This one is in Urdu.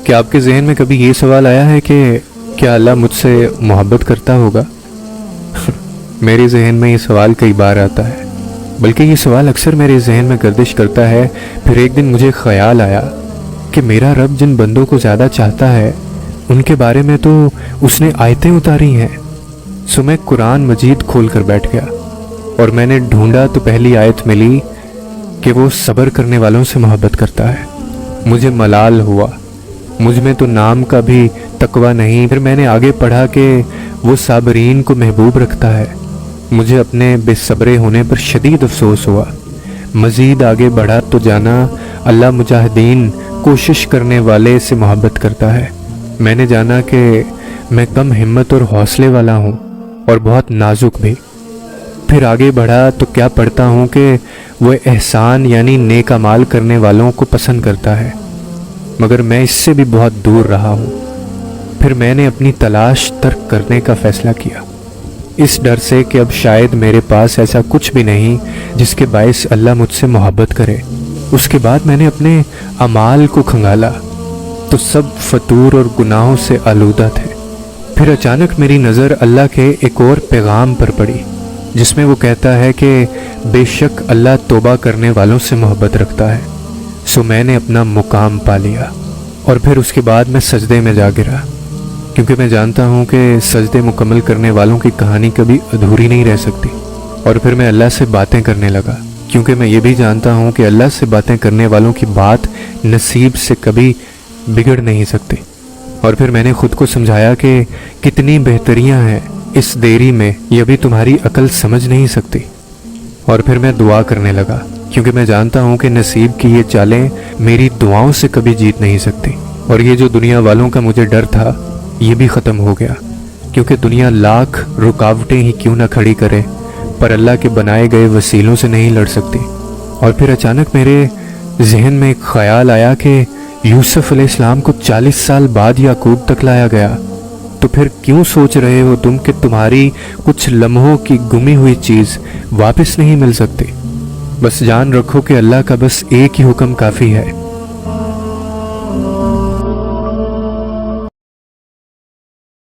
کیا آپ کے ذہن میں کبھی یہ سوال آیا ہے کہ کیا اللہ مجھ سے محبت کرتا ہوگا؟ میرے ذہن میں یہ سوال کئی بار آتا ہے، بلکہ یہ سوال اکثر میرے ذہن میں گردش کرتا ہے۔ پھر ایک دن مجھے خیال آیا کہ میرا رب جن بندوں کو زیادہ چاہتا ہے ان کے بارے میں تو اس نے آیتیں اتاری ہیں۔ سو میں قرآن مجید کھول کر بیٹھ گیا اور میں نے ڈھونڈا تو پہلی آیت ملی کہ وہ صبر کرنے والوں سے محبت کرتا ہے۔ مجھے ملال ہوا، مجھ میں تو نام کا بھی تقوی نہیں۔ پھر میں نے آگے پڑھا کہ وہ صابرین کو محبوب رکھتا ہے۔ مجھے اپنے بے صبرے ہونے پر شدید افسوس ہوا۔ مزید آگے بڑھا تو جانا اللہ مجاہدین، کوشش کرنے والے سے محبت کرتا ہے۔ میں نے جانا کہ میں کم ہمت اور حوصلے والا ہوں اور بہت نازک بھی۔ پھر آگے بڑھا تو کیا پڑھتا ہوں کہ وہ احسان یعنی نیک اعمال کرنے والوں کو پسند کرتا ہے، مگر میں اس سے بھی بہت دور رہا ہوں۔ پھر میں نے اپنی تلاش ترک کرنے کا فیصلہ کیا، اس ڈر سے کہ اب شاید میرے پاس ایسا کچھ بھی نہیں جس کے باعث اللہ مجھ سے محبت کرے۔ اس کے بعد میں نے اپنے اعمال کو کھنگالا تو سب فطور اور گناہوں سے آلودہ تھے۔ پھر اچانک میری نظر اللہ کے ایک اور پیغام پر پڑی جس میں وہ کہتا ہے کہ بے شک اللہ توبہ کرنے والوں سے محبت رکھتا ہے۔ سو میں نے اپنا مقام پا لیا اور پھر اس کے بعد میں سجدے میں جا گرا، کیونکہ میں جانتا ہوں کہ سجدے مکمل کرنے والوں کی کہانی کبھی ادھوری نہیں رہ سکتی۔ اور پھر میں اللہ سے باتیں کرنے لگا، کیونکہ میں یہ بھی جانتا ہوں کہ اللہ سے باتیں کرنے والوں کی بات نصیب سے کبھی بگڑ نہیں سکتی۔ اور پھر میں نے خود کو سمجھایا کہ کتنی بہتریاں ہیں اس دیری میں، یہ بھی تمہاری عقل سمجھ نہیں سکتی۔ اور پھر میں دعا کرنے لگا، کیونکہ میں جانتا ہوں کہ نصیب کی یہ چالیں میری دعاؤں سے کبھی جیت نہیں سکتی۔ اور یہ جو دنیا والوں کا مجھے ڈر تھا یہ بھی ختم ہو گیا، کیونکہ دنیا لاکھ رکاوٹیں ہی کیوں نہ کھڑی کرے پر اللہ کے بنائے گئے وسیلوں سے نہیں لڑ سکتی۔ اور پھر اچانک میرے ذہن میں ایک خیال آیا کہ یوسف علیہ السلام کو 40 سال بعد یعقوب تک لایا گیا، تو پھر کیوں سوچ رہے ہو تم کہ تمہاری کچھ لمحوں کی گمی ہوئی چیز واپس نہیں مل سکتی؟ بس جان رکھو کہ اللہ کا بس ایک ہی حکم کافی ہے،